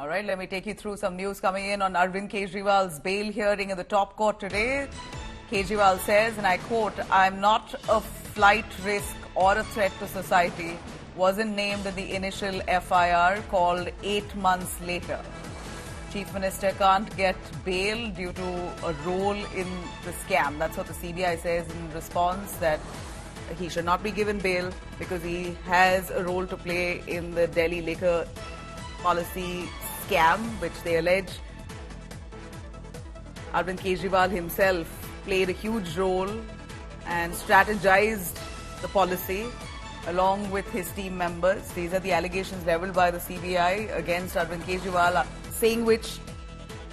All right, let me take you through some news coming in on Arvind Kejriwal's bail hearing in the top court today. Kejriwal says, and I quote, "I'm not a flight risk or a threat to society," wasn't named in the initial FIR called 8 months later. Chief Minister can't get bail due to a role in the scam. That's what the CBI says in response, that he should not be given bail because he has a role to play in the Delhi liquor policy scam, which they allege Arvind Kejriwal himself played a huge role and strategized the policy along with his team members. These are the allegations leveled by the CBI against Arvind Kejriwal, saying which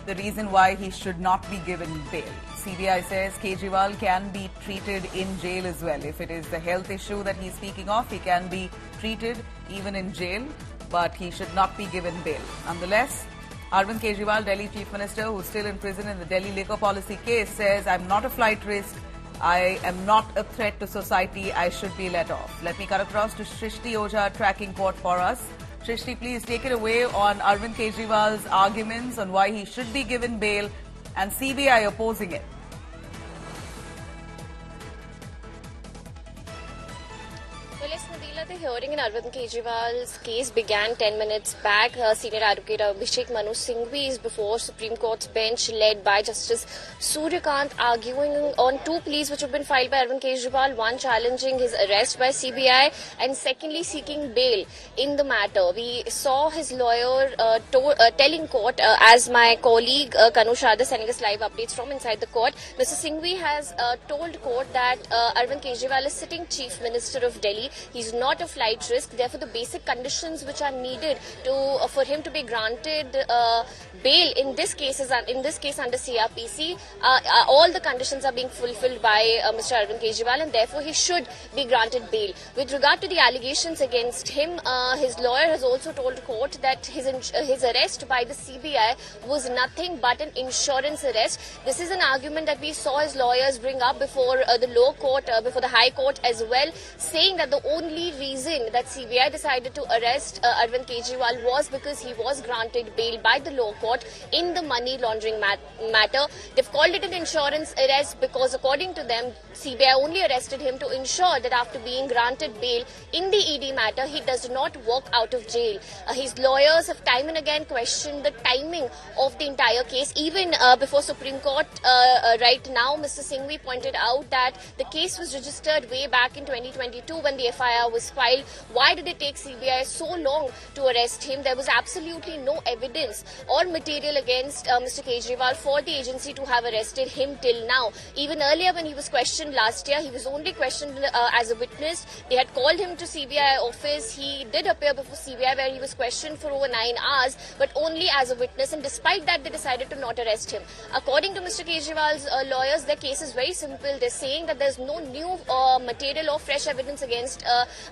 the reason why he should not be given bail. CBI says Kejriwal can be treated in jail as well. If it is the health issue that he's speaking of, he can be treated even in jail, but he should not be given bail. Nonetheless, Arvind Kejriwal, Delhi Chief Minister, who's still in prison in the Delhi liquor policy case, says, "I'm not a flight risk. I am not a threat to society. I should be let off." Let me cut across to Shrishti Ojha tracking court for us. Shrishti, please take it away on Arvind Kejriwal's arguments on why he should be given bail and CBI opposing it. Well, yes, Nabila, the hearing in Arvind Kejriwal's case began 10 minutes back. Senior Advocate Abhishek Manu Singhvi is before Supreme Court's bench led by Justice Suryakant, arguing on two pleas which have been filed by Arvind Kejriwal, one challenging his arrest by CBI and secondly seeking bail in the matter. We saw his lawyer telling court, as my colleague Kanu Sharda sending us live updates from inside the court, Mr. Singhvi has told court that Arvind Kejriwal is sitting Chief Minister of Delhi. He's not a flight risk. Therefore, the basic conditions which are needed for him to be granted bail in this case under CRPC, all the conditions are being fulfilled by Mr. Arvind Kejriwal, and therefore he should be granted bail. With regard to the allegations against him, his lawyer has also told court that his arrest by the CBI was nothing but an insurance arrest. This is an argument that we saw his lawyers bring up before the lower court, before the High Court as well, saying that the only reason that CBI decided to arrest Arvind Kejriwal was because he was granted bail by the lower court in the money laundering matter. They've called it an insurance arrest because, according to them, CBI only arrested him to ensure that after being granted bail in the ED matter, he does not walk out of jail. His lawyers have time and again questioned the timing of the entire case. Even before Supreme Court right now, Mr. Singhvi pointed out that the case was registered way back in 2022 when the FIR was filed. Why did it take CBI so long to arrest him? There was absolutely no evidence or material against Mr. Kejriwal for the agency to have arrested him till now. Even earlier when he was questioned last year, he was only questioned as a witness. They had called him to CBI office. He did appear before CBI where he was questioned for over 9 hours, but only as a witness, and despite that they decided to not arrest him. According to Mr. Kejriwal's lawyers, their case is very simple. They're saying that there's no new material or fresh evidence against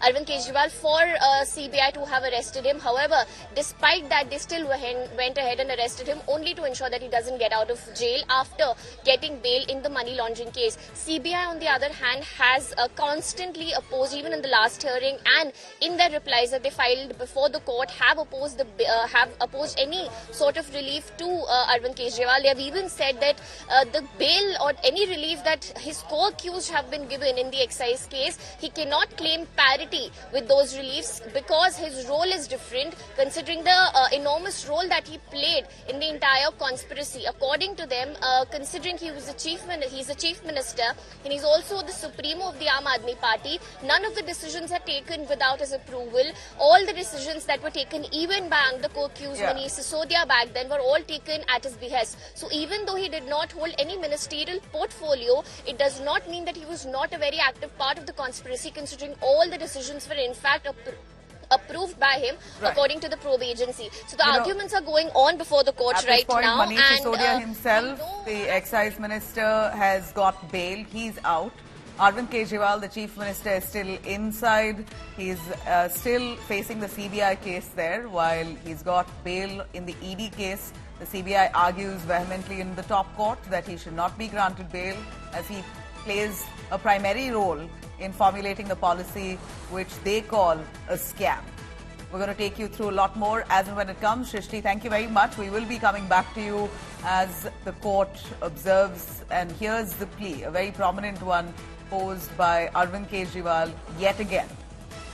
Arvind Kejriwal for CBI to have arrested him. However, despite that, they still went ahead and arrested him only to ensure that he doesn't get out of jail after getting bail in the money laundering case. CBI, on the other hand, has constantly opposed, even in the last hearing and in their replies that they filed before the court, have opposed any sort of relief to Arvind Kejriwal. They have even said that the bail or any relief that his co-accused have been given in the excise case, he cannot claim parity with those reliefs because his role is different, considering the enormous role that he played in the entire conspiracy. According to them, considering he's a chief minister and he's also the supremo of the Aam Aadmi Party, none of the decisions are taken without his approval. All the decisions that were taken, even by the co-accused Manish Sisodia back then, were all taken at his behest. So even though he did not hold any ministerial portfolio, it does not mean that he was not a very active part of the conspiracy, considering all the decisions were in fact approved by him, according to the probe agency. So the arguments are going on before the court right now. Manish Sisodia himself, the excise minister, has got bail. He's out. Arvind Kejriwal, the chief minister, is still inside. He's still facing the CBI case there, while he's got bail in the ED case. The CBI argues vehemently in the top court that he should not be granted bail, as he plays a primary role in formulating the policy which they call a scam. We're going to take you through a lot more as and when it comes. Shrishti, thank you very much. We will be coming back to you as the court observes. And here's the plea, a very prominent one posed by Arvind Kejriwal yet again.